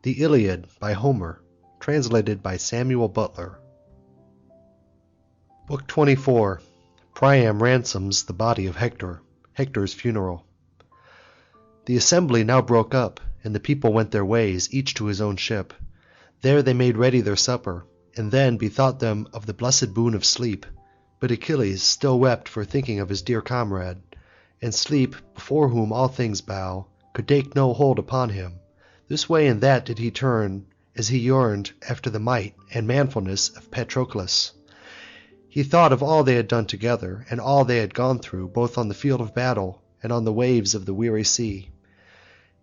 The Iliad by Homer, translated by Samuel Butler. Book 24. Priam ransoms the body of Hector. Hector's funeral. The assembly now broke up, and the people went their ways, each to his own ship. There they made ready their supper, and then bethought them of the blessed boon of sleep. But Achilles still wept for thinking of his dear comrade, and sleep, before whom all things bow, could take no hold upon him. This way and that did he turn, as he yearned after the might and manfulness of Patroclus. He thought of all they had done together, and all they had gone through, both on the field of battle and on the waves of the weary sea.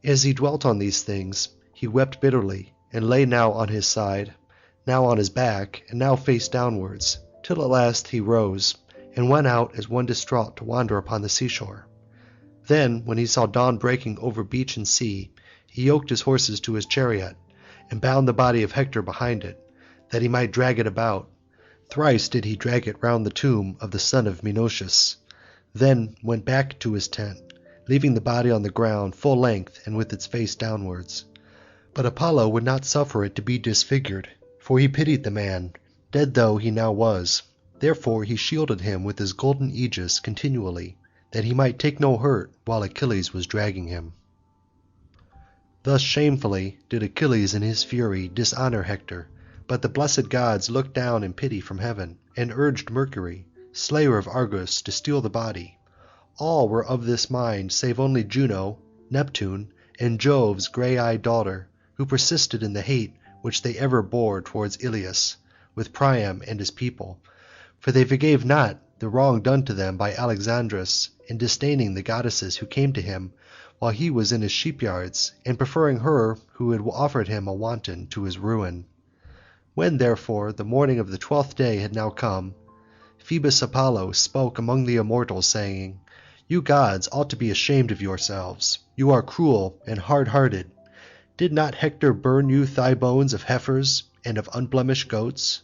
As he dwelt on these things, he wept bitterly, and lay now on his side, now on his back, and now face downwards, till at last he rose, and went out as one distraught to wander upon the seashore. Then, when he saw dawn breaking over beach and sea, he yoked his horses to his chariot, and bound the body of Hector behind it, that he might drag it about. Thrice did he drag it round the tomb of the son of Menoetius, then went back to his tent, leaving the body on the ground full length and with its face downwards. But Apollo would not suffer it to be disfigured, for he pitied the man, dead though he now was. Therefore he shielded him with his golden aegis continually, that he might take no hurt while Achilles was dragging him. Thus shamefully did Achilles in his fury dishonour Hector, but the blessed gods looked down in pity from heaven, and urged Mercury, slayer of Argus, to steal the body. All were of this mind save only Juno, Neptune, and Jove's grey-eyed daughter, who persisted in the hate which they ever bore towards Ilius, with Priam and his people, for they forgave not the wrong done to them by Alexandrus in disdaining the goddesses who came to him while he was in his sheep-yards, and preferring her who had offered him a wanton to his ruin. When, therefore, the morning of the 12th day had now come, Phoebus Apollo spoke among the immortals, saying, "You gods ought to be ashamed of yourselves. You are cruel and hard-hearted. Did not Hector burn you thigh bones of heifers and of unblemished goats?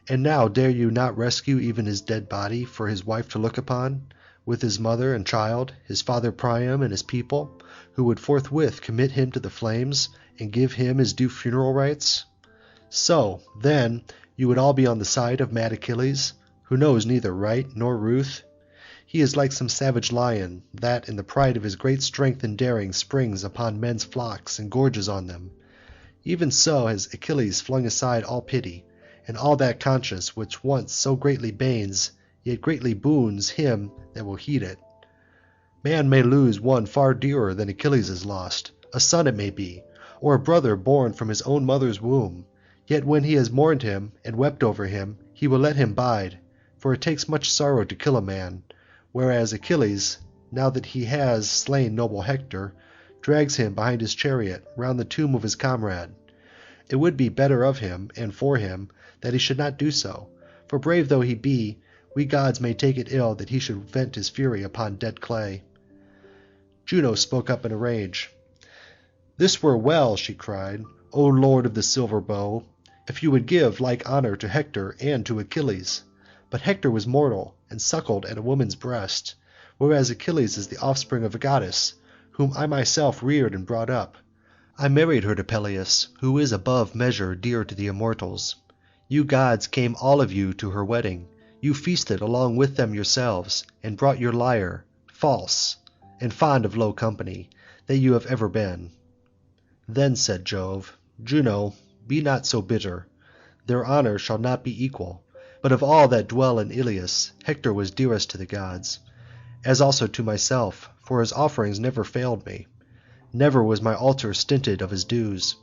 And now dare you not rescue even his dead body for his wife to look upon, with his mother and child, his father Priam and his people, who would forthwith commit him to the flames and give him his due funeral rites? So, then, you would all be on the side of mad Achilles, who knows neither right nor ruth? He is like some savage lion that in the pride of his great strength and daring springs upon men's flocks and gorges on them. Even so has Achilles flung aside all pity, and all that conscience which once so greatly banes yet greatly boons him that will heed it. Man may lose one far dearer than Achilles is lost, a son it may be, or a brother born from his own mother's womb, yet when he has mourned him and wept over him, he will let him bide, for it takes much sorrow to kill a man, whereas Achilles, now that he has slain noble Hector, drags him behind his chariot round the tomb of his comrade. It would be better of him and for him that he should not do so, for brave though he be, we gods may take it ill that he should vent his fury upon dead clay." Juno spoke up in a rage. "This were well," she cried, "O lord of the silver bow, if you would give like honour to Hector and to Achilles. But Hector was mortal and suckled at a woman's breast, whereas Achilles is the offspring of a goddess, whom I myself reared and brought up. I married her to Peleus, who is above measure dear to the immortals. You gods came all of you to her wedding. You feasted along with them yourselves, and brought your lyre, false, and fond of low company, that you have ever been." Then said Jove, "Juno, be not so bitter. Their honour shall not be equal. But of all that dwell in Ilius, Hector was dearest to the gods, as also to myself, for his offerings never failed me. Never was my altar stinted of his dues,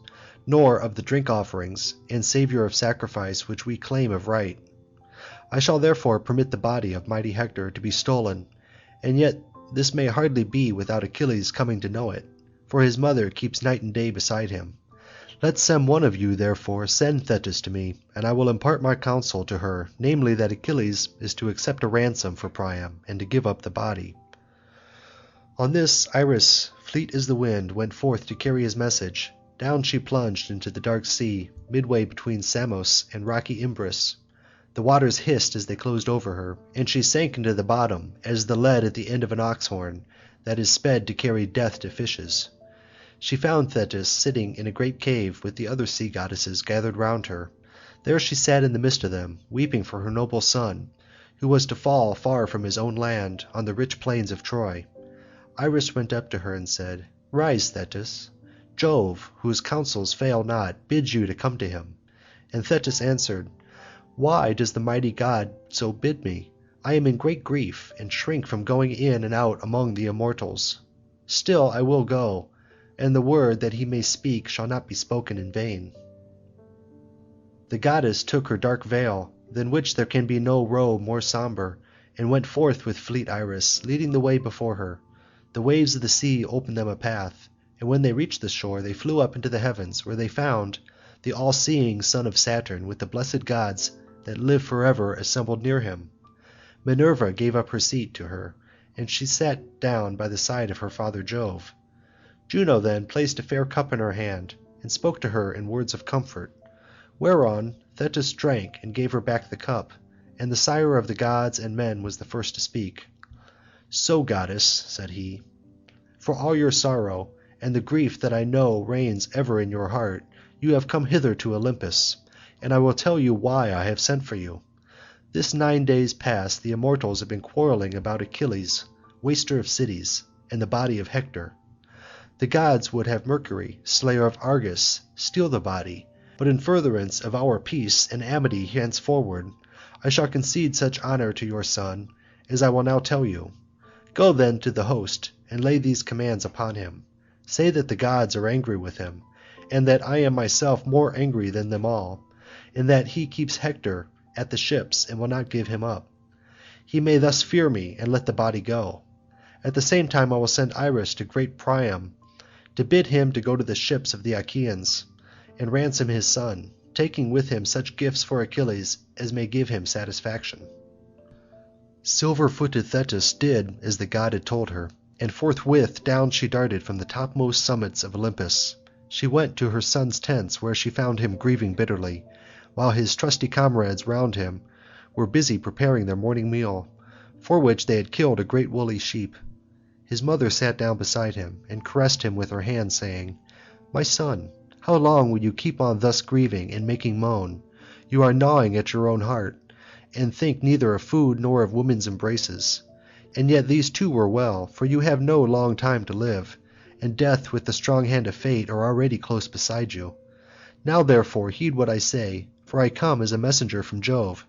nor of the drink offerings and savour of sacrifice which we claim of right. I shall therefore permit the body of mighty Hector to be stolen, and yet this may hardly be without Achilles coming to know it, for his mother keeps night and day beside him. Let some one of you therefore send Thetis to me, and I will impart my counsel to her, namely that Achilles is to accept a ransom for Priam and to give up the body." On this Iris, fleet as the wind, went forth to carry his message. Down she plunged into the dark sea, midway between Samos and rocky Imbrus. The waters hissed as they closed over her, and she sank into the bottom as the lead at the end of an ox horn that is sped to carry death to fishes. She found Thetis sitting in a great cave with the other sea goddesses gathered round her. There she sat in the midst of them, weeping for her noble son, who was to fall far from his own land on the rich plains of Troy. Iris went up to her and said, "Rise, Thetis. Jove, whose counsels fail not, bids you to come to him." And Thetis answered, "Why does the mighty god so bid me? I am in great grief, and shrink from going in and out among the immortals. Still I will go, and the word that he may speak shall not be spoken in vain." The goddess took her dark veil, than which there can be no robe more sombre, and went forth with fleet Iris, leading the way before her. The waves of the sea opened them a path, and when they reached the shore they flew up into the heavens, where they found the all-seeing son of Saturn with the blessed gods that live for ever assembled near him. Minerva gave up her seat to her, and she sat down by the side of her father Jove. Juno then placed a fair cup in her hand, and spoke to her in words of comfort, whereon Thetis drank and gave her back the cup, and the sire of the gods and men was the first to speak. "So, goddess," said he, "for all your sorrow, and the grief that I know reigns ever in your heart, you have come hither to Olympus, and I will tell you why I have sent for you. This 9 days past the immortals have been quarrelling about Achilles, waster of cities, and the body of Hector. The gods would have Mercury, slayer of Argus, steal the body, but in furtherance of our peace and amity henceforward, I shall concede such honour to your son as I will now tell you. Go then to the host, and lay these commands upon him. Say that the gods are angry with him, and that I am myself more angry than them all, and that he keeps Hector at the ships and will not give him up. He may thus fear me and let the body go. At the same time I will send Iris to great Priam, to bid him to go to the ships of the Achaeans, and ransom his son, taking with him such gifts for Achilles as may give him satisfaction." Silver-footed Thetis did as the god had told her, and forthwith down she darted from the topmost summits of Olympus. She went to her son's tents, where she found him grieving bitterly, while his trusty comrades round him were busy preparing their morning meal, for which they had killed a great woolly sheep. His mother sat down beside him, and caressed him with her hand, saying, "My son, how long will you keep on thus grieving and making moan? You are gnawing at your own heart, and think neither of food nor of women's embraces. And yet these too were well, for you have no long time to live, and death with the strong hand of fate are already close beside you. Now therefore heed what I say, for I come as a messenger from Jove.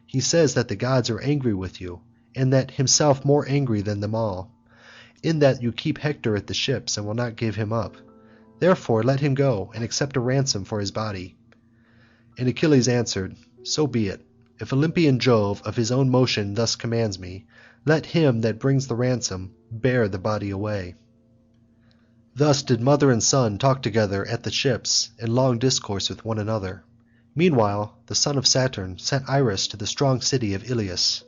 He says that the gods are angry with you, and that himself more angry than them all, in that you keep Hector at the ships and will not give him up. Therefore let him go and accept a ransom for his body." And Achilles answered, "So be it. If Olympian Jove of his own motion thus commands me, let him that brings the ransom bear the body away." Thus did mother and son talk together at the ships in long discourse with one another. Meanwhile the son of Saturn sent Iris to the strong city of Ilius.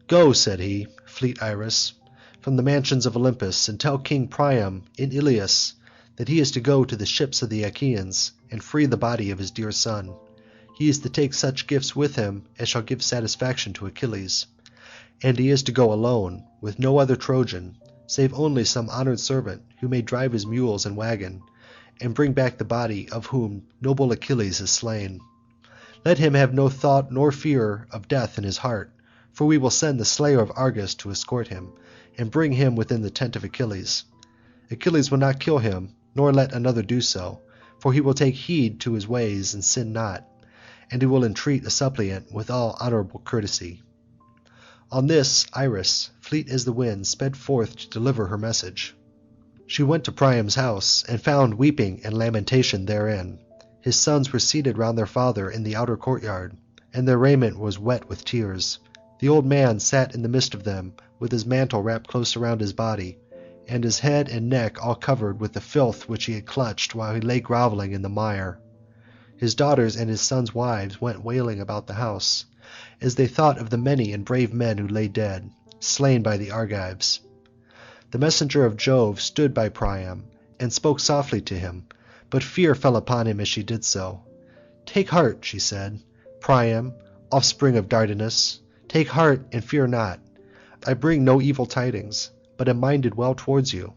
"Go," said he, "fleet Iris, from the mansions of Olympus, and tell King Priam in Ilius that he is to go to the ships of the Achaeans and free the body of his dear son. He is to take such gifts with him as shall give satisfaction to Achilles, and he is to go alone, with no other Trojan, save only some honoured servant who may drive his mules and waggon, and bring back the body of whom noble Achilles is slain. Let him have no thought nor fear of death in his heart, for we will send the slayer of Argus to escort him, and bring him within the tent of Achilles. Achilles will not kill him, nor let another do so, for he will take heed to his ways and sin not, and he will entreat a suppliant with all honourable courtesy." On this Iris, fleet as the wind, sped forth to deliver her message. She went to Priam's house, and found weeping and lamentation therein. His sons were seated round their father in the outer courtyard, and their raiment was wet with tears. The old man sat in the midst of them with his mantle wrapped close around his body, and his head and neck all covered with the filth which he had clutched while he lay grovelling in the mire. His daughters and his sons' wives went wailing about the house, as they thought of the many and brave men who lay dead, slain by the Argives. The messenger of Jove stood by Priam, and spoke softly to him, but fear fell upon him as she did so. "Take heart," she said, "Priam, offspring of Dardanus, take heart and fear not. I bring no evil tidings, but am minded well towards you.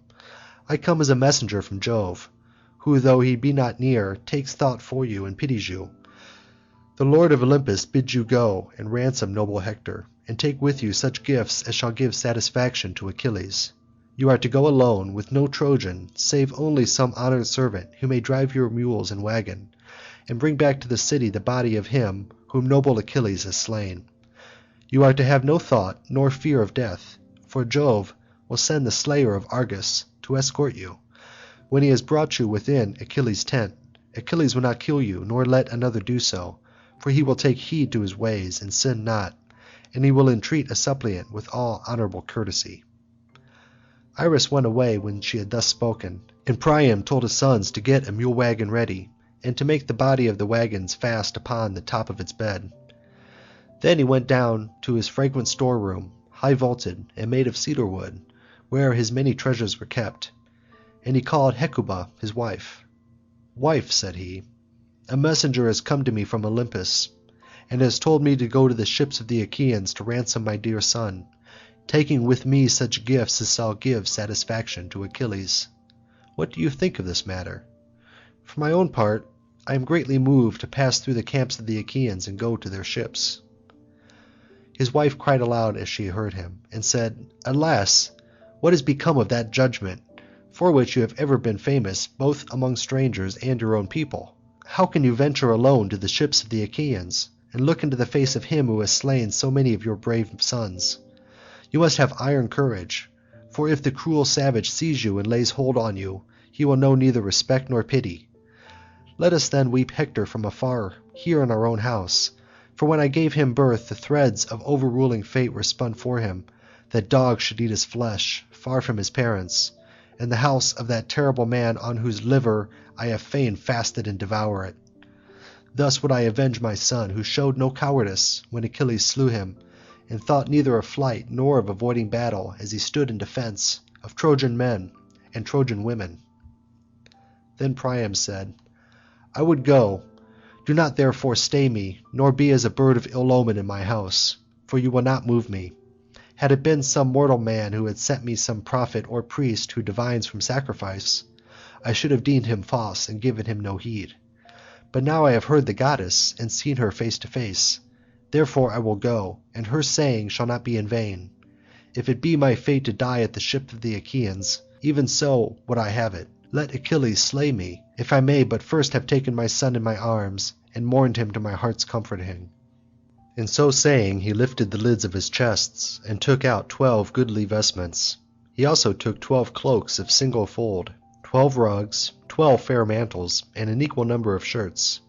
I come as a messenger from Jove, who, though he be not near, takes thought for you and pities you. The Lord of Olympus bids you go and ransom noble Hector, and take with you such gifts as shall give satisfaction to Achilles. You are to go alone, with no Trojan, save only some honoured servant who may drive your mules and wagon, and bring back to the city the body of him whom noble Achilles has slain. You are to have no thought nor fear of death, for Jove will send the slayer of Argus to escort you. When he has brought you within Achilles' tent, Achilles will not kill you, nor let another do so, for he will take heed to his ways and sin not, and he will entreat a suppliant with all honourable courtesy." Iris went away when she had thus spoken, and Priam told his sons to get a mule wagon ready, and to make the body of the wagons fast upon the top of its bed. Then he went down to his fragrant storeroom, high vaulted and made of cedar wood, where his many treasures were kept, and he called Hecuba his wife. "Wife," said he, "a messenger has come to me from Olympus, and has told me to go to the ships of the Achaeans to ransom my dear son, taking with me such gifts as shall give satisfaction to Achilles. What do you think of this matter? For my own part, I am greatly moved to pass through the camps of the Achaeans and go to their ships." His wife cried aloud as she heard him, and said, "Alas! what is become of that judgment for which you have ever been famous both among strangers and your own people? How can you venture alone to the ships of the Achaeans, and look into the face of him who has slain so many of your brave sons? You must have iron courage, for if the cruel savage sees you and lays hold on you, he will know neither respect nor pity. Let us then weep Hector from afar here in our own house, for when I gave him birth the threads of overruling fate were spun for him, that dogs should eat his flesh, far from his parents, in the house of that terrible man on whose liver I have fain fasted and devour it. Thus would I avenge my son, who showed no cowardice when Achilles slew him, and thought neither of flight nor of avoiding battle as he stood in defence of Trojan men and Trojan women." Then Priam said, "I would go. Do not therefore stay me, nor be as a bird of ill omen in my house, for you will not move me. Had it been some mortal man who had sent me some prophet or priest who divines from sacrifice, I should have deemed him false and given him no heed. But now I have heard the goddess and seen her face to face. Therefore I will go, and her saying shall not be in vain. If it be my fate to die at the ship of the Achaeans, even so would I have it. Let Achilles slay me, if I may but first have taken my son in my arms, and mourned him to my heart's comforting." And so saying, he lifted the lids of his chests, and took out 12 goodly vestments. He also took 12 cloaks of single fold, 12 rugs, 12 fair mantles, and an equal number of shirts.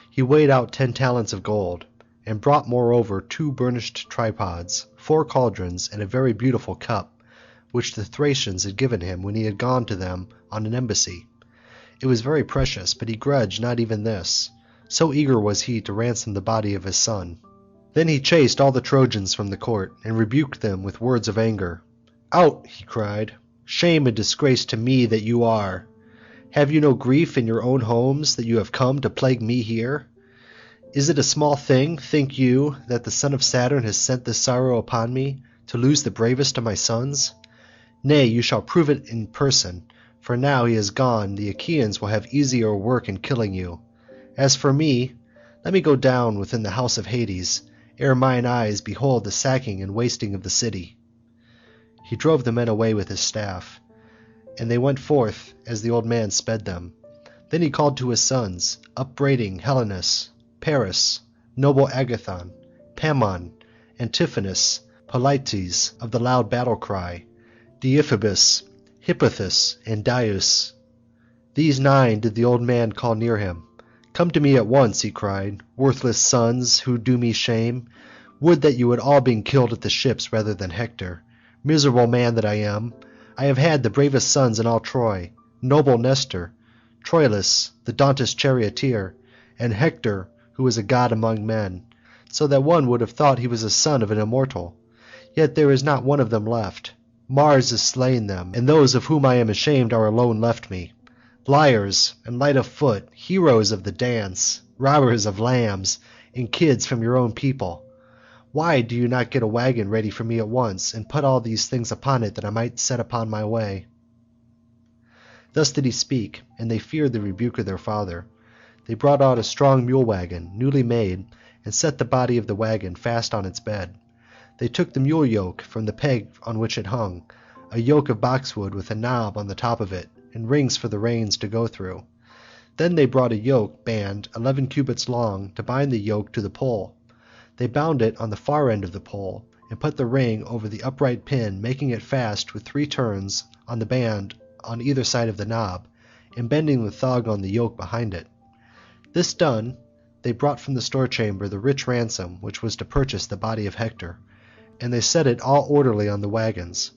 He weighed out 10 talents of gold, and brought moreover 2 burnished tripods, 4 cauldrons, and a very beautiful cup, which the Thracians had given him when he had gone to them on an embassy. It was very precious, but he grudged not even this, so eager was he to ransom the body of his son. Then he chased all the Trojans from the court, and rebuked them with words of anger. "Out!" he cried. "Shame and disgrace to me that you are! Have you no grief in your own homes, that you have come to plague me here? Is it a small thing, think you, that the son of Saturn has sent this sorrow upon me, to lose the bravest of my sons? Nay, you shall prove it in person, for now he is gone the Achaeans will have easier work in killing you. As for me, let me go down within the house of Hades, ere mine eyes behold the sacking and wasting of the city." He drove the men away with his staff, and they went forth as the old man sped them. Then he called to his sons, upbraiding Helenus, Paris, noble Agathon, Pammon, Antiphonus, Polites of the loud battle cry, Deiphobus, Hippothous, and Dius. These 9 did the old man call near him. "Come to me at once," he cried, "worthless sons, who do me shame. Would that you had all been killed at the ships rather than Hector. Miserable man that I am! I have had the bravest sons in all Troy, noble Nestor, Troilus, the dauntless charioteer, and Hector, who is a god among men, so that one would have thought he was a son of an immortal. Yet there is not one of them left. Mars has slain them, and those of whom I am ashamed are alone left me. Liars and light of foot, heroes of the dance, robbers of lambs, and kids from your own people. Why do you not get a wagon ready for me at once, and put all these things upon it that I might set upon my way?" Thus did he speak, and they feared the rebuke of their father. They brought out a strong mule wagon, newly made, and set the body of the wagon fast on its bed. They took the mule yoke from the peg on which it hung, a yoke of boxwood with a knob on the top of it, and rings for the reins to go through. Then they brought a yoke band 11 cubits long to bind the yoke to the pole. They bound it on the far end of the pole, and put the ring over the upright pin, making it fast with 3 turns on the band on either side of the knob, and bending the thong on the yoke behind it. This done, they brought from the store chamber the rich ransom which was to purchase the body of Hector, and they set it all orderly on the wagons.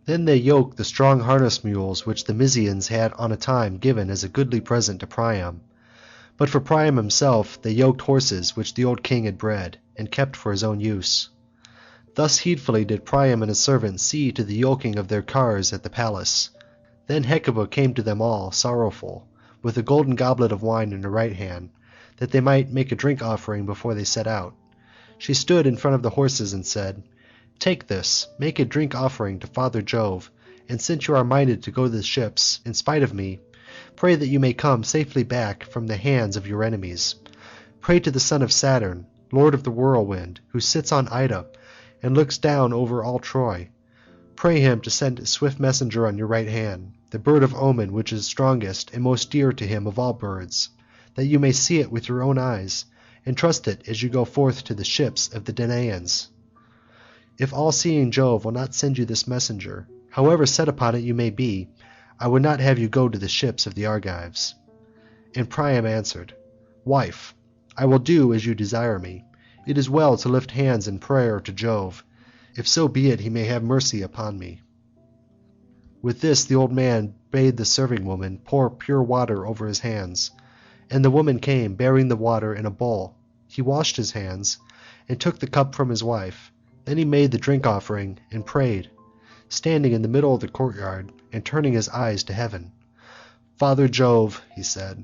Then they yoked the strong harness mules which the Mysians had on a time given as a goodly present to Priam. But for Priam himself they yoked horses which the old king had bred, and kept for his own use. Thus heedfully did Priam and his servants see to the yoking of their cars at the palace. Then Hecuba came to them all, sorrowful, with a golden goblet of wine in her right hand, that they might make a drink offering before they set out. She stood in front of the horses and said, "Take this, make a drink offering to Father Jove, and since you are minded to go to the ships, in spite of me, pray that you may come safely back from the hands of your enemies. Pray to the son of Saturn, lord of the whirlwind, who sits on Ida, and looks down over all Troy. Pray him to send a swift messenger on your right hand, the bird of omen which is strongest and most dear to him of all birds, that you may see it with your own eyes, and trust it as you go forth to the ships of the Danaans. If all-seeing Jove will not send you this messenger, however set upon it you may be, I would not have you go to the ships of the Argives." And Priam answered, "Wife, I will do as you desire me. It is well to lift hands in prayer to Jove, if so be it he may have mercy upon me." With this the old man bade the serving woman pour pure water over his hands, and the woman came bearing the water in a bowl. He washed his hands, and took the cup from his wife. Then he made the drink offering and prayed, standing in the middle of the courtyard and turning his eyes to heaven. "Father Jove," he said,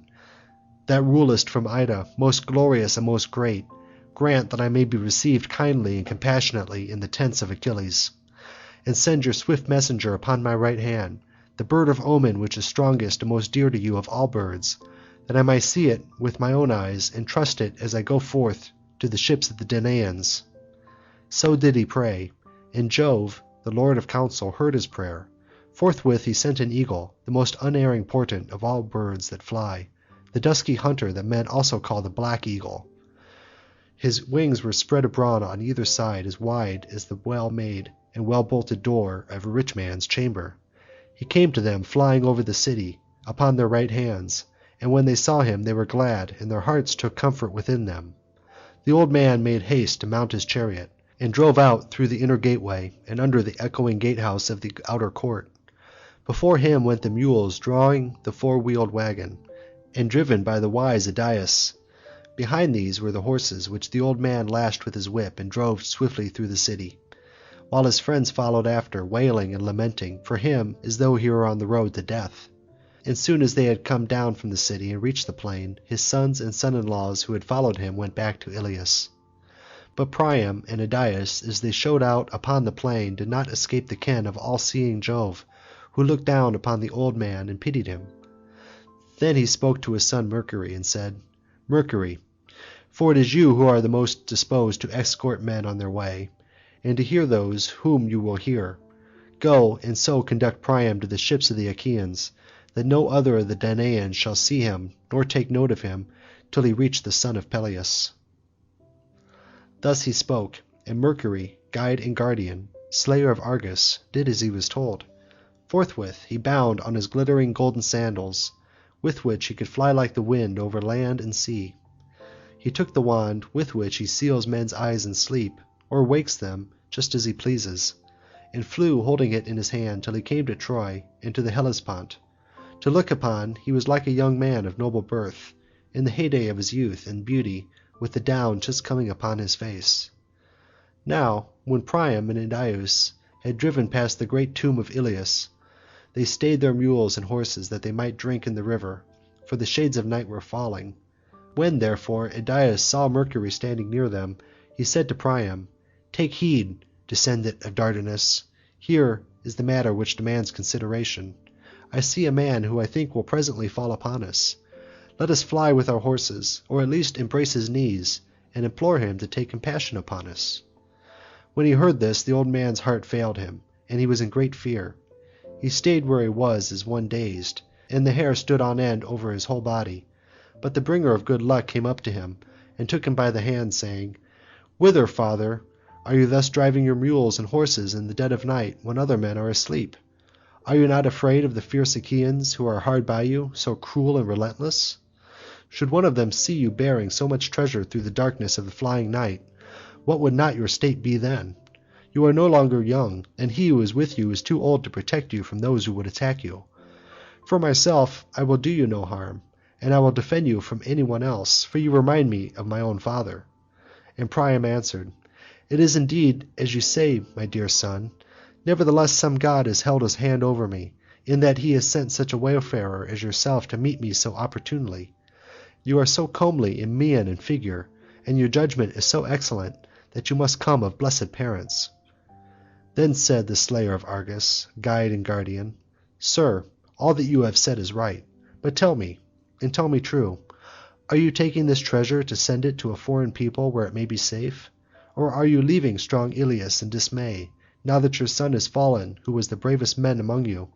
"that rulest from Ida, most glorious and most great, grant that I may be received kindly and compassionately in the tents of Achilles, and send your swift messenger upon my right hand, the bird of omen which is strongest and most dear to you of all birds, that I may see it with my own eyes and trust it as I go forth to the ships of the Danaans." So did he pray, and Jove, the lord of counsel, heard his prayer. Forthwith he sent an eagle, the most unerring portent of all birds that fly, the dusky hunter that men also call the black eagle. His wings were spread abroad on either side as wide as the well-made and well-bolted door of a rich man's chamber. He came to them flying over the city upon their right hands, and when they saw him they were glad, and their hearts took comfort within them. The old man made haste to mount his chariot, and drove out through the inner gateway and under the echoing gatehouse of the outer court. Before him went the mules drawing the 4-wheeled wagon, and driven by the wise Idaeus. Behind these were the horses which the old man lashed with his whip and drove swiftly through the city, while his friends followed after, wailing and lamenting for him as though he were on the road to death. As soon as they had come down from the city and reached the plain, his sons and son-in-laws who had followed him went back to Ilius. But Priam and Idaeus, as they showed out upon the plain, did not escape the ken of all-seeing Jove, who looked down upon the old man and pitied him. Then he spoke to his son Mercury and said, "Mercury, for it is you who are the most disposed to escort men on their way, and to hear those whom you will hear, go and so conduct Priam to the ships of the Achaeans, that no other of the Danaans shall see him nor take note of him till he reach the son of Peleus." Thus he spoke, and Mercury, guide and guardian, slayer of Argus, did as he was told. Forthwith he bound on his glittering golden sandals, with which he could fly like the wind over land and sea. He took the wand with which he seals men's eyes in sleep, or wakes them, just as he pleases, and flew holding it in his hand till he came to Troy and to the Hellespont. To look upon he was like a young man of noble birth, in the heyday of his youth and beauty, with the down just coming upon his face. Now, when Priam and Idaeus had driven past the great tomb of Ilius, they stayed their mules and horses that they might drink in the river, for the shades of night were falling. When, therefore, Idaeus saw Mercury standing near them, he said to Priam, "Take heed, descendant of Dardanus. Here is the matter which demands consideration. I see a man who I think will presently fall upon us. Let us fly with our horses, or at least embrace his knees, and implore him to take compassion upon us." When he heard this, the old man's heart failed him, and he was in great fear. He stayed where he was as one dazed, and the hair stood on end over his whole body. But the bringer of good luck came up to him, and took him by the hand, saying, "Whither, father, are you thus driving your mules and horses in the dead of night, when other men are asleep? Are you not afraid of the fierce Achaeans who are hard by you, so cruel and relentless? Should one of them see you bearing so much treasure through the darkness of the flying night, what would not your state be then? You are no longer young, and he who is with you is too old to protect you from those who would attack you. For myself, I will do you no harm, and I will defend you from any one else, for you remind me of my own father." And Priam answered, "It is indeed as you say, my dear son. Nevertheless some god has held his hand over me, in that he has sent such a wayfarer as yourself to meet me so opportunely. You are so comely in mien and figure, and your judgment is so excellent, that you must come of blessed parents." Then said the slayer of Argus, guide and guardian, "Sir, all that you have said is right, but tell me, and tell me true, are you taking this treasure to send it to a foreign people where it may be safe? Or are you leaving strong Ilius in dismay, now that your son is fallen who was the bravest man among you,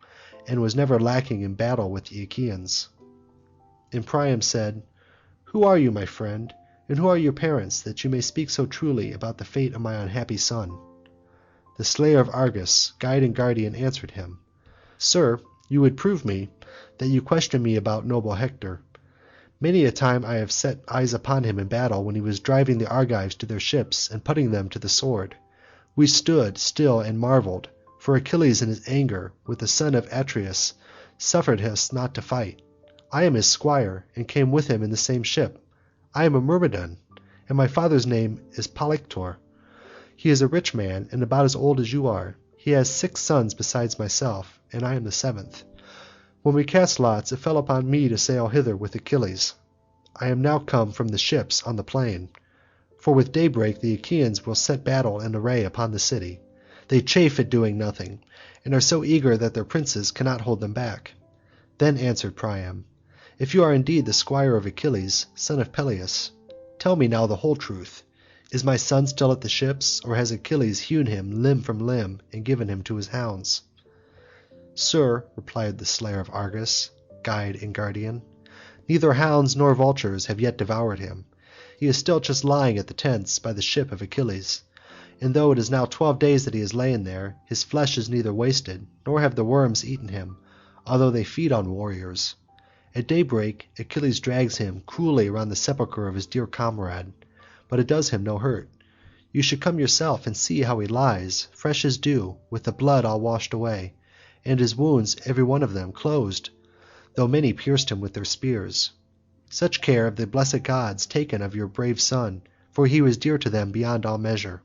and was never lacking in battle with the Achaeans?" And Priam said, "Who are you, my friend, and who are your parents, that you may speak so truly about the fate of my unhappy son?" The slayer of Argus, guide and guardian, answered him, "Sir, you would prove me, that you question me about noble Hector. Many a time I have set eyes upon him in battle when he was driving the Argives to their ships and putting them to the sword. We stood still and marvelled, for Achilles in his anger with the son of Atreus suffered us not to fight. I am his squire, and came with him in the same ship. I am a Myrmidon, and my father's name is Polyctor. He is a rich man, and about as old as you are. He has 6 sons besides myself, and I am the 7th. When we cast lots, it fell upon me to sail hither with Achilles. I am now come from the ships on the plain, for with daybreak the Achaeans will set battle in array upon the city. They chafe at doing nothing, and are so eager that their princes cannot hold them back." Then answered Priam, "If you are indeed the squire of Achilles, son of Peleus, tell me now the whole truth. Is my son still at the ships, or has Achilles hewn him limb from limb and given him to his hounds?" "Sir," replied the slayer of Argus, guide and guardian, "neither hounds nor vultures have yet devoured him. He is still just lying at the tents by the ship of Achilles, and though it is now 12 days that he has lain there, his flesh is neither wasted, nor have the worms eaten him, although they feed on warriors. At daybreak Achilles drags him cruelly around the sepulchre of his dear comrade, but it does him no hurt. You should come yourself and see how he lies, fresh as dew, with the blood all washed away, and his wounds every one of them closed, though many pierced him with their spears. Such care have the blessed gods taken of your brave son, for he was dear to them beyond all measure."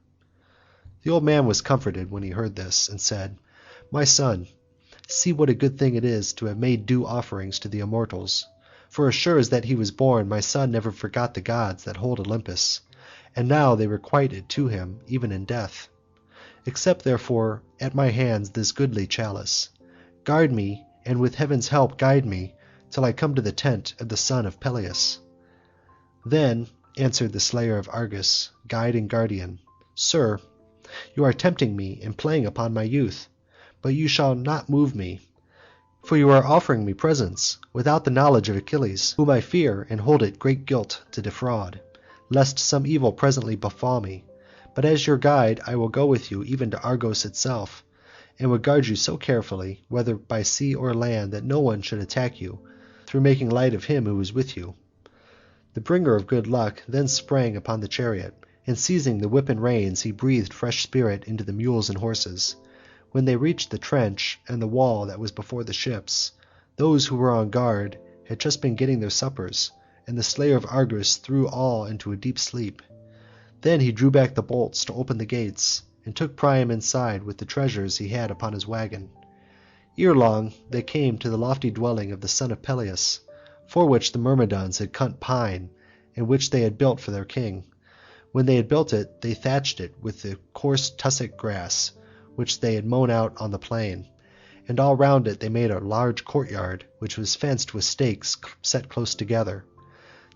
The old man was comforted when he heard this, and said, "My son, see what a good thing it is to have made due offerings to the immortals. For as sure as that he was born, my son never forgot the gods that hold Olympus, and now they requite it to him even in death. Accept therefore at my hands this goodly chalice. Guard me, and with heaven's help guide me, till I come to the tent of the son of Peleus." Then answered the slayer of Argus, guide and guardian, "Sir, you are tempting me and playing upon my youth, but you shall not move me, for you are offering me presents without the knowledge of Achilles, whom I fear and hold it great guilt to defraud, lest some evil presently befall me. But as your guide I will go with you even to Argos itself, and will guard you so carefully, whether by sea or land, that no one should attack you, through making light of him who is with you." The bringer of good luck then sprang upon the chariot, and seizing the whip and reins he breathed fresh spirit into the mules and horses. When they reached the trench and the wall that was before the ships, those who were on guard had just been getting their suppers, and the slayer of Argus threw all into a deep sleep. Then he drew back the bolts to open the gates, and took Priam inside with the treasures he had upon his wagon. Ere long they came to the lofty dwelling of the son of Peleus, for which the Myrmidons had cut pine, and which they had built for their king. When they had built it, they thatched it with the coarse tussock grass, which they had mown out on the plain, and all round it they made a large courtyard, which was fenced with stakes set close together.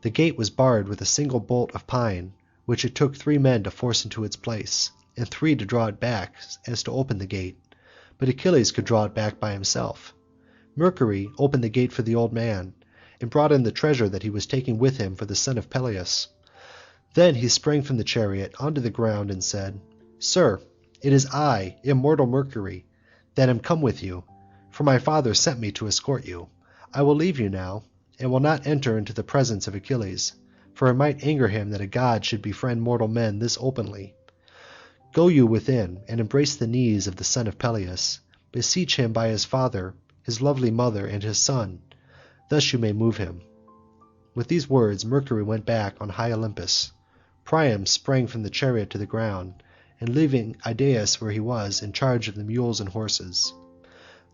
The gate was barred with a single bolt of pine, which it took 3 men to force into its place, and 3 to draw it back as to open the gate, but Achilles could draw it back by himself. Mercury opened the gate for the old man, and brought in the treasure that he was taking with him for the son of Peleus. Then he sprang from the chariot onto the ground and said, "Sir, it is I, immortal Mercury, that am come with you, for my father sent me to escort you. I will leave you now, and will not enter into the presence of Achilles, for it might anger him that a god should befriend mortal men thus openly. Go you within, and embrace the knees of the son of Peleus. Beseech him by his father, his lovely mother, and his son. Thus you may move him." With these words Mercury went back on high Olympus. Priam sprang from the chariot to the ground, and leaving Idaeus where he was, in charge of the mules and horses,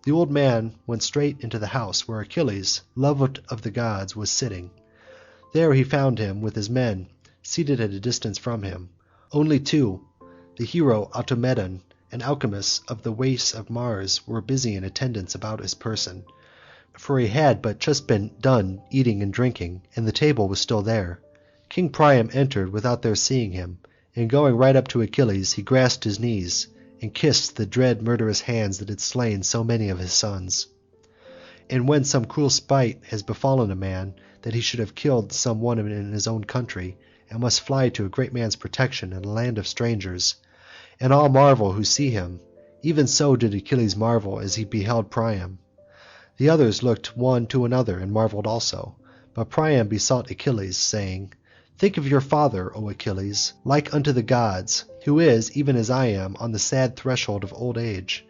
the old man went straight into the house where Achilles, loved of the gods, was sitting. There he found him with his men seated at a distance from him. Only 2, the hero Automedon and Alcimus of the wastes of Mars, were busy in attendance about his person, for he had but just been done eating and drinking, and the table was still there. King Priam entered without their seeing him, and going right up to Achilles he grasped his knees, and kissed the dread murderous hands that had slain so many of his sons. And when some cruel spite has befallen a man, that he should have killed some one in his own country, and must fly to a great man's protection in a land of strangers, and all marvel who see him, even so did Achilles marvel as he beheld Priam. The others looked one to another and marvelled also, but Priam besought Achilles, saying, "Think of your father, O Achilles, like unto the gods, who is, even as I am, on the sad threshold of old age.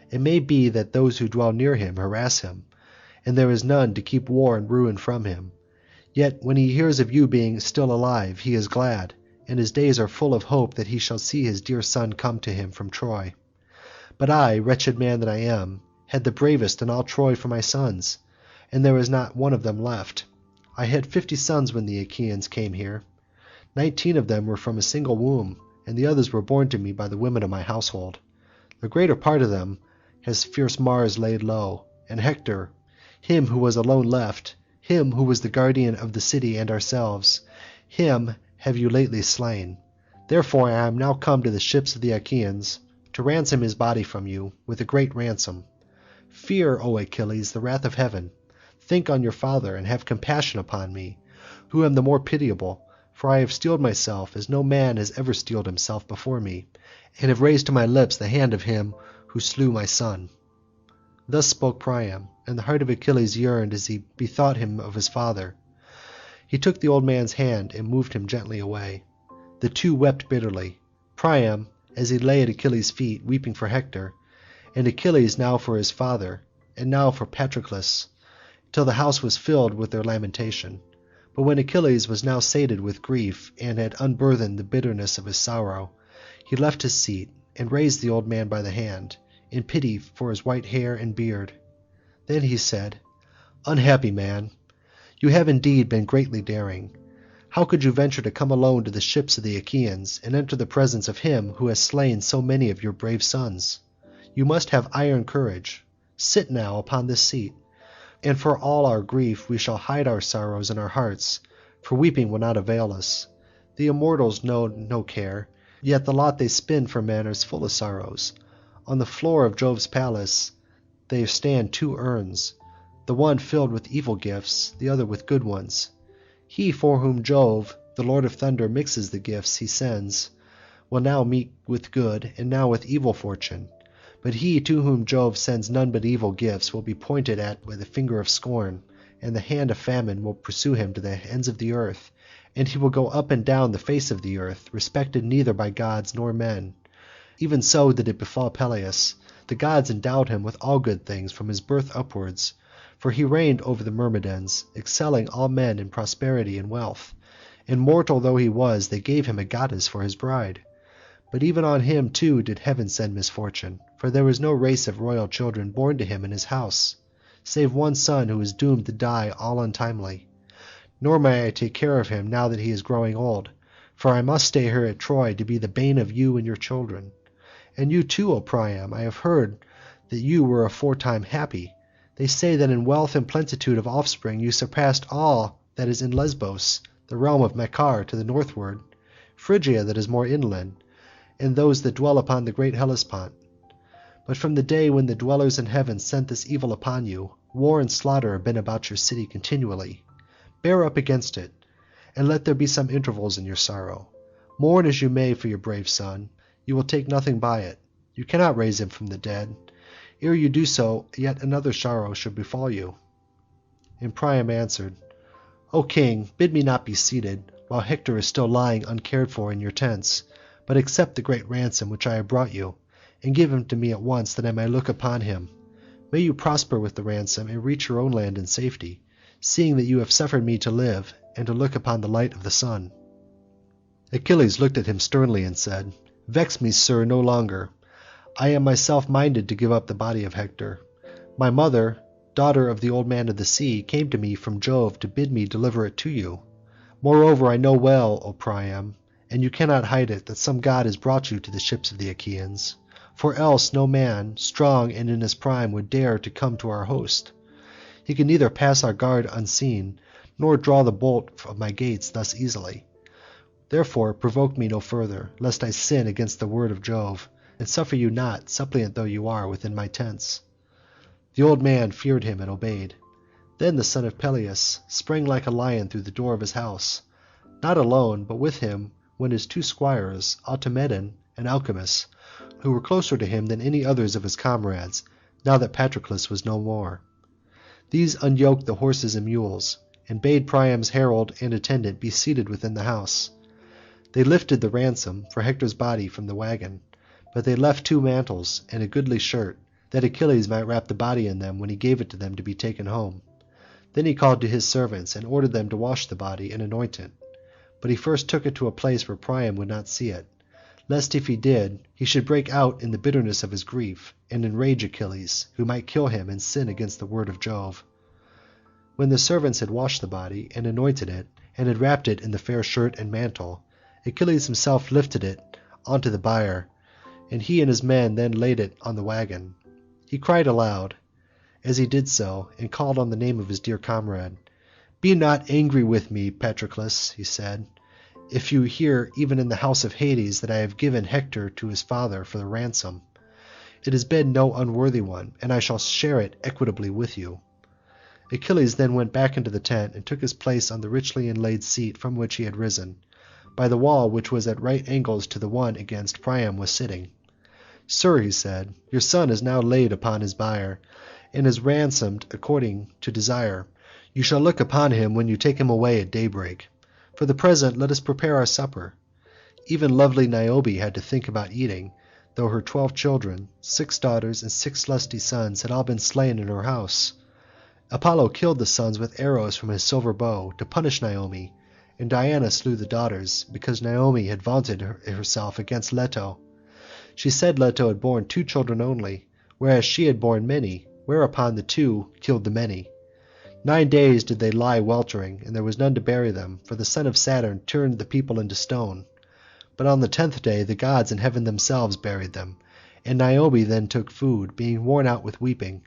It may be that those who dwell near him harass him, and there is none to keep war and ruin from him. Yet when he hears of you being still alive he is glad, and his days are full of hope that he shall see his dear son come to him from Troy. But I, wretched man that I am, had the bravest in all Troy for my sons, and there is not one of them left. I had 50 sons when the Achaeans came here. 19 of them were from a single womb, and the others were born to me by the women of my household. The greater part of them has fierce Mars laid low, and Hector, him who was alone left, him who was the guardian of the city and ourselves, him have you lately slain. Therefore I am now come to the ships of the Achaeans to ransom his body from you with a great ransom. Fear, O Achilles, the wrath of heaven. Think on your father, and have compassion upon me, who am the more pitiable, for I have steeled myself as no man has ever steeled himself before me, and have raised to my lips the hand of him who slew my son." Thus spoke Priam, and the heart of Achilles yearned as he bethought him of his father. He took the old man's hand and moved him gently away. The 2 wept bitterly, Priam as he lay at Achilles' feet weeping for Hector, and Achilles now for his father, and now for Patroclus, till the house was filled with their lamentation. But when Achilles was now sated with grief and had unburthened the bitterness of his sorrow, he left his seat and raised the old man by the hand, in pity for his white hair and beard. Then he said, "Unhappy man, you have indeed been greatly daring. How could you venture to come alone to the ships of the Achaeans and enter the presence of him who has slain so many of your brave sons? You must have iron courage. Sit now upon this seat, and for all our grief we shall hide our sorrows in our hearts, for weeping will not avail us. The immortals know no care, yet the lot they spin for men is full of sorrows. On the floor of Jove's palace there stand 2 urns, the one filled with evil gifts, the other with good ones. He for whom Jove, the lord of thunder, mixes the gifts he sends, will now meet with good, and now with evil fortune. But he to whom Jove sends none but evil gifts will be pointed at by the finger of scorn, and the hand of famine will pursue him to the ends of the earth, and he will go up and down the face of the earth, respected neither by gods nor men. Even so did it befall Peleus. The gods endowed him with all good things from his birth upwards, for he reigned over the Myrmidons, excelling all men in prosperity and wealth, and mortal though he was they gave him a goddess for his bride. But even on him too did heaven send misfortune, for there was no race of royal children born to him in his house, save one son who is doomed to die all untimely. Nor may I take care of him now that he is growing old, for I must stay here at Troy to be the bane of you and your children. And you too, O Priam, I have heard that you were aforetime happy. They say that in wealth and plenitude of offspring you surpassed all that is in Lesbos, the realm of Macar to the northward, Phrygia that is more inland, and those that dwell upon the great Hellespont. But from the day when the dwellers in heaven sent this evil upon you, war and slaughter have been about your city continually. Bear up against it, and let there be some intervals in your sorrow. Mourn as you may for your brave son, you will take nothing by it. You cannot raise him from the dead. Ere you do so, yet another sorrow should befall you. And Priam answered, O king, bid me not be seated, while Hector is still lying uncared for in your tents, but accept the great ransom which I have brought you, and give him to me at once, that I may look upon him. May you prosper with the ransom, and reach your own land in safety, seeing that you have suffered me to live, and to look upon the light of the sun. Achilles looked at him sternly and said, Vex me, sir, no longer. I am myself minded to give up the body of Hector. My mother, daughter of the old man of the sea, came to me from Jove to bid me deliver it to you. Moreover, I know well, O Priam, and you cannot hide it, that some god has brought you to the ships of the Achaeans. For else no man, strong and in his prime, would dare to come to our host. He can neither pass our guard unseen, nor draw the bolt of my gates thus easily. Therefore provoke me no further, lest I sin against the word of Jove, and suffer you not, suppliant though you are, within my tents. The old man feared him and obeyed. Then the son of Peleus sprang like a lion through the door of his house, not alone, but with him went his two squires, Automedon and Alcimus, who were closer to him than any others of his comrades, now that Patroclus was no more. These unyoked the horses and mules, and bade Priam's herald and attendant be seated within the house. They lifted the ransom for Hector's body from the wagon, but they left 2 mantles and a goodly shirt, that Achilles might wrap the body in them when he gave it to them to be taken home. Then he called to his servants and ordered them to wash the body and anoint it. But he first took it to a place where Priam would not see it, lest if he did, he should break out in the bitterness of his grief and enrage Achilles, who might kill him and sin against the word of Jove. When the servants had washed the body and anointed it, and had wrapped it in the fair shirt and mantle, Achilles himself lifted it onto the bier, and he and his men then laid it on the wagon. He cried aloud as he did so, and called on the name of his dear comrade. "Be not angry with me, Patroclus," he said, "if you hear even in the house of Hades that I have given Hector to his father for the ransom. It has been no unworthy one, and I shall share it equitably with you." Achilles then went back into the tent and took his place on the richly inlaid seat from which he had risen, by the wall which was at right angles to the one against Priam was sitting. "Sir," he said, "your son is now laid upon his bier, and is ransomed according to desire. You shall look upon him when you take him away at daybreak. For the present let us prepare our supper." Even lovely Niobe had to think about eating, though her 12 children, 6 daughters and 6 lusty sons, had all been slain in her house. Apollo killed the sons with arrows from his silver bow to punish Niobe, and Diana slew the daughters, because Niobe had vaunted herself against Leto. She said Leto had borne 2 children only, whereas she had borne many, whereupon the 2 killed the many. 9 days did they lie weltering, and there was none to bury them, for the son of Saturn turned the people into stone. But on the 10th day the gods in heaven themselves buried them, and Niobe then took food, being worn out with weeping.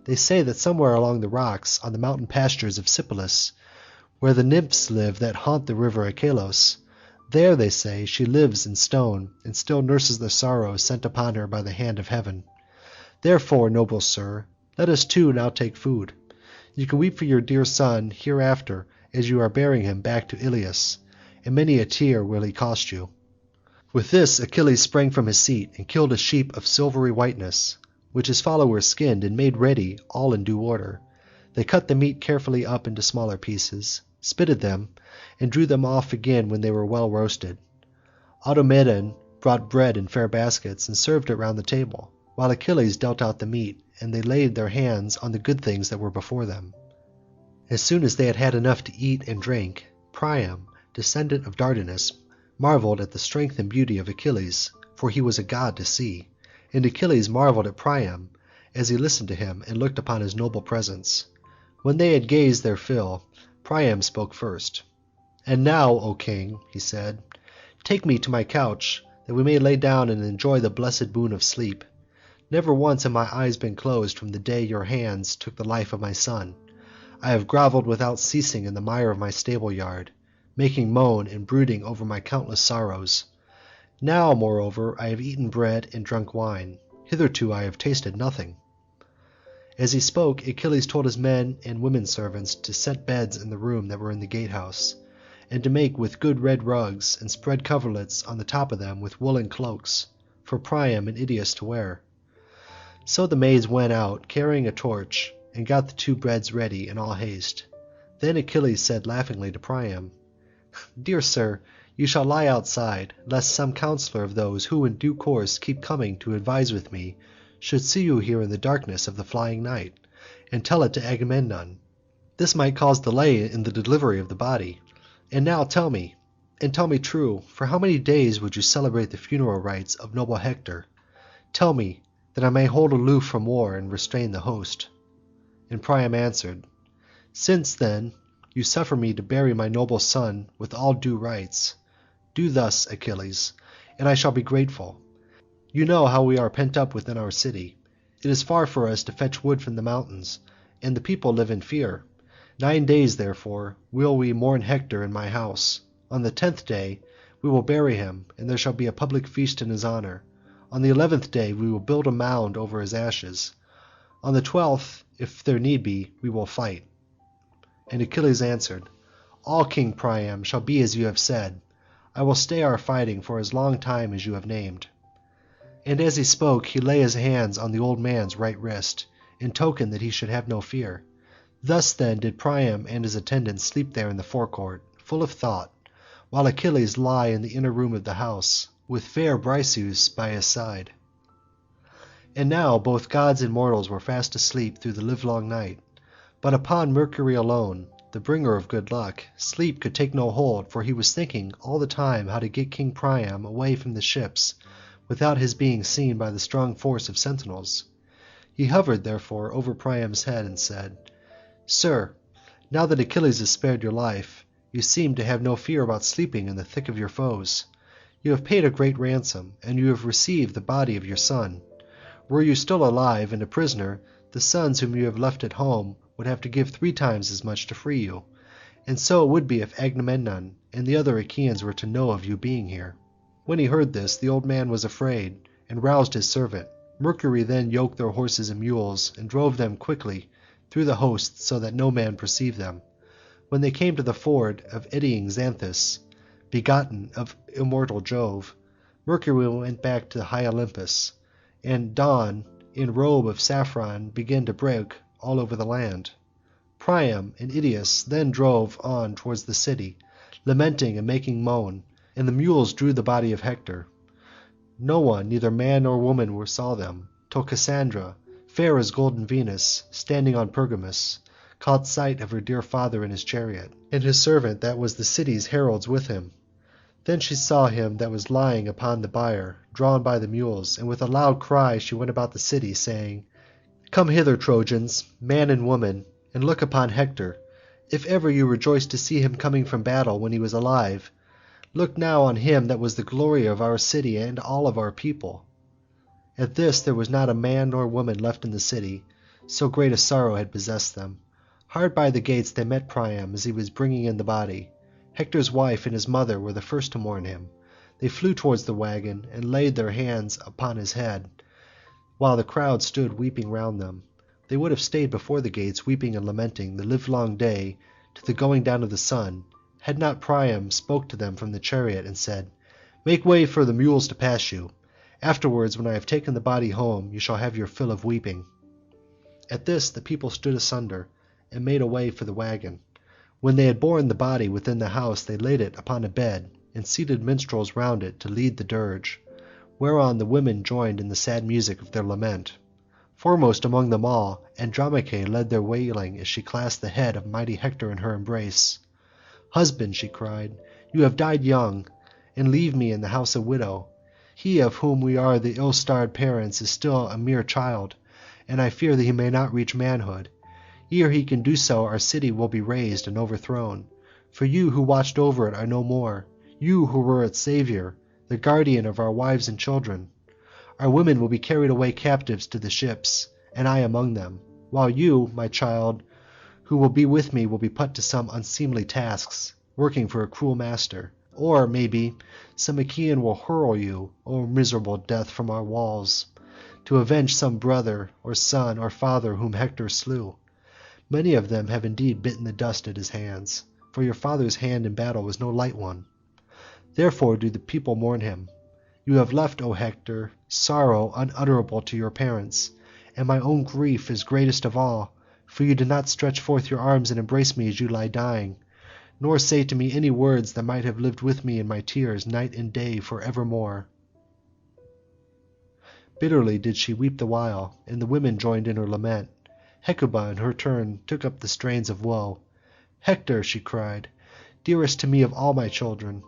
They say that somewhere along the rocks on the mountain pastures of Sipylus, where the nymphs live that haunt the river Achelous, there, they say, she lives in stone, and still nurses the sorrows sent upon her by the hand of heaven. Therefore, noble sir, let us too now take food. You can weep for your dear son hereafter as you are bearing him back to Ilius, and many a tear will he cost you." With this Achilles sprang from his seat and killed a sheep of silvery whiteness, which his followers skinned and made ready all in due order. They cut the meat carefully up into smaller pieces, spitted them, and drew them off again when they were well roasted. Automedon brought bread in fair baskets and served it round the table, while Achilles dealt out the meat, and they laid their hands on the good things that were before them. As soon as they had had enough to eat and drink, Priam, descendant of Dardanus, marvelled at the strength and beauty of Achilles, for he was a god to see, and Achilles marvelled at Priam as he listened to him and looked upon his noble presence. When they had gazed their fill, Priam spoke first. "And now, O king," he said, "take me to my couch, that we may lay down and enjoy the blessed boon of sleep. Never once have my eyes been closed from the day your hands took the life of my son. I have grovelled without ceasing in the mire of my stable yard, making moan and brooding over my countless sorrows. Now, moreover, I have eaten bread and drunk wine. Hitherto I have tasted nothing." As he spoke, Achilles told his men and women servants to set beds in the rooms that were in the gatehouse, and to make with good red rugs, and spread coverlets on the top of them with woollen cloaks, for Priam and Idaeus to wear. So the maids went out, carrying a torch, and got the 2 beds ready in all haste. Then Achilles said laughingly to Priam, "Dear sir, you shall lie outside, lest some counsellor of those who in due course keep coming to advise with me should see you here in the darkness of the flying night, and tell it to Agamemnon. This might cause delay in the delivery of the body. And now tell me, and tell me true, for how many days would you celebrate the funeral rites of noble Hector? Tell me, that I may hold aloof from war and restrain the host." And Priam answered, "Since, then, you suffer me to bury my noble son with all due rites, do thus, Achilles, and I shall be grateful. You know how we are pent up within our city. It is far for us to fetch wood from the mountains, and the people live in fear. 9 days, therefore, will we mourn Hector in my house. On the 10th day we will bury him, and there shall be a public feast in his honour. On the 11th day we will build a mound over his ashes. On the 12th, if there need be, we will fight." And Achilles answered, "All, King Priam, shall be as you have said. I will stay our fighting for as long time as you have named." And as he spoke he lay his hands on the old man's right wrist, in token that he should have no fear. Thus then did Priam and his attendants sleep there in the forecourt, full of thought, while Achilles lay in the inner room of the house, with fair Briseis by his side. And now both gods and mortals were fast asleep through the livelong night, but upon Mercury alone, the bringer of good luck, sleep could take no hold, for he was thinking all the time how to get King Priam away from the ships without his being seen by the strong force of sentinels. He hovered, therefore, over Priam's head and said, "Sir, now that Achilles has spared your life, you seem to have no fear about sleeping in the thick of your foes. You have paid a great ransom, and you have received the body of your son. Were you still alive and a prisoner, the sons whom you have left at home would have to give 3 times as much to free you, and so it would be if Agamemnon and the other Achaeans were to know of your being here." When he heard this, the old man was afraid, and roused his servant. Mercury then yoked their horses and mules, and drove them quickly through the host so that no man perceived them. When they came to the ford of eddying Xanthus, begotten of immortal Jove, Mercury went back to high Olympus, and dawn in robe of saffron began to break all over the land. Priam and Idaeus then drove on towards the city, lamenting and making moan, and the mules drew the body of Hector. No one, neither man nor woman, saw them, till Cassandra, fair as golden Venus, standing on Pergamus, caught sight of her dear father in his chariot, and his servant that was the city's heralds with him. Then she saw him that was lying upon the bier, drawn by the mules, and with a loud cry she went about the city, saying, "Come hither, Trojans, man and woman, and look upon Hector. If ever you rejoiced to see him coming from battle when he was alive, look now on him that was the glory of our city and all of our people." At this there was not a man nor woman left in the city, so great a sorrow had possessed them. Hard by the gates they met Priam as he was bringing in the body. Hector's wife and his mother were the first to mourn him. They flew towards the wagon and laid their hands upon his head, while the crowd stood weeping round them. They would have stayed before the gates weeping and lamenting the livelong day to the going down of the sun, had not Priam spoke to them from the chariot and said, "Make way for the mules to pass you. Afterwards, when I have taken the body home, you shall have your fill of weeping." At this the people stood asunder, and made a way for the wagon. When they had borne the body within the house, they laid it upon a bed, and seated minstrels round it to lead the dirge, whereon the women joined in the sad music of their lament. Foremost among them all, Andromache led their wailing as she clasped the head of mighty Hector in her embrace. "Husband," she cried, "you have died young, and leave me in the house a widow. He of whom we are the ill-starred parents is still a mere child, and I fear that he may not reach manhood. Ere he can do so our city will be razed and overthrown, for you who watched over it are no more, you who were its saviour, the guardian of our wives and children. Our women will be carried away captives to the ships, and I among them, while you, my child, who will be with me will be put to some unseemly tasks, working for a cruel master. Or, maybe, some Achaean will hurl you, O miserable death, from our walls, to avenge some brother, or son, or father whom Hector slew. Many of them have indeed bitten the dust at his hands, for your father's hand in battle was no light one. Therefore do the people mourn him. You have left, O Hector, sorrow unutterable to your parents, and my own grief is greatest of all, for you did not stretch forth your arms and embrace me as you lay dying, nor say to me any words that might have lived with me in my tears night and day for evermore." Bitterly did she weep the while, and the women joined in her lament. Hecuba in her turn took up the strains of woe. "Hector," she cried, "dearest to me of all my children,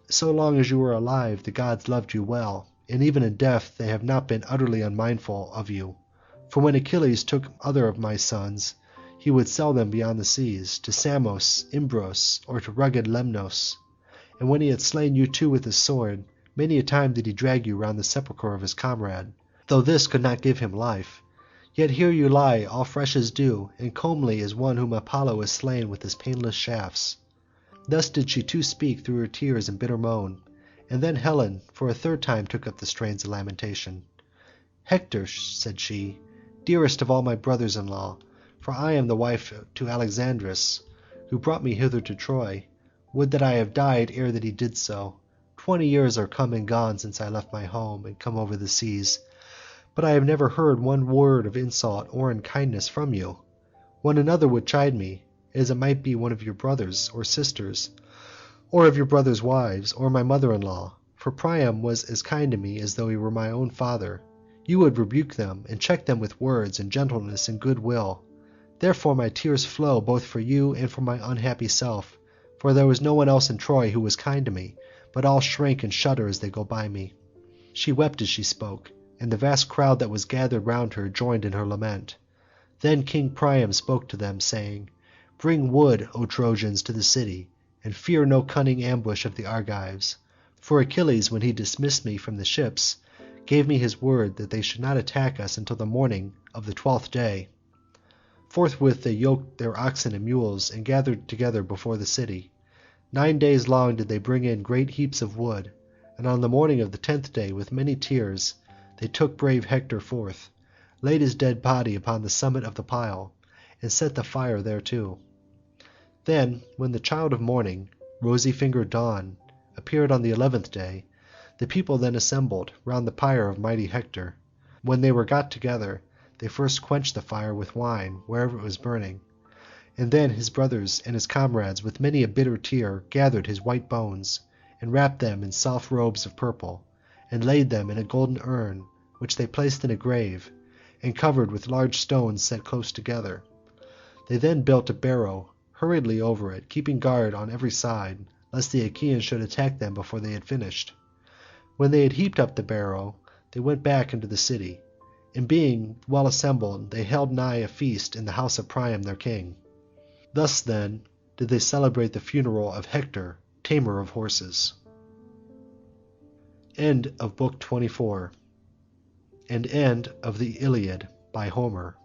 so long as you were alive the gods loved you well, and even in death they have not been utterly unmindful of you. For when Achilles took other of my sons, he would sell them beyond the seas, to Samos, Imbros, or to rugged Lemnos. And when he had slain you too with his sword, many a time did he drag you round the sepulchre of his comrade, though this could not give him life. Yet here you lie, all fresh as dew, and comely as one whom Apollo has slain with his painless shafts." Thus did she too speak through her tears and bitter moan, and then Helen for a third time took up the strains of lamentation. "Hector," said she, "dearest of all my brothers-in-law, for I am the wife to Alexandrus, who brought me hither to Troy, would that I had died ere that he did so. 20 years are come and gone since I left my home and come over the seas, but I have never heard one word of insult or unkindness from you. When another would chide me, as it might be one of your brothers or sisters, or of your brothers' wives, or my mother-in-law, for Priam was as kind to me as though he were my own father, you would rebuke them and check them with words and gentleness and good will. Therefore my tears flow both for you and for my unhappy self, for there was no one else in Troy who was kind to me, but all shrink and shudder as they go by me." She wept as she spoke, and the vast crowd that was gathered round her joined in her lament. Then King Priam spoke to them, saying, "Bring wood, O Trojans, to the city, and fear no cunning ambush of the Argives. For Achilles, when he dismissed me from the ships, gave me his word that they should not attack us until the morning of the 12th day." Forthwith they yoked their oxen and mules and gathered together before the city. 9 days long did they bring in great heaps of wood, and on the morning of the 10th day with many tears they took brave Hector forth, laid his dead body upon the summit of the pile, and set the fire thereto. Then, when the child of morning, rosy-fingered Dawn, appeared on the 11th day, the people then assembled round the pyre of mighty Hector. When they were got together, they first quenched the fire with wine wherever it was burning, and then his brothers and his comrades with many a bitter tear gathered his white bones, and wrapped them in soft robes of purple, and laid them in a golden urn, which they placed in a grave, and covered with large stones set close together. They then built a barrow hurriedly over it, keeping guard on every side, lest the Achaeans should attack them before they had finished. When they had heaped up the barrow, they went back into the city, and being well assembled they held nigh a feast in the house of Priam their king. Thus then did they celebrate the funeral of Hector, tamer of horses. End of Book 24. And end of the Iliad by Homer.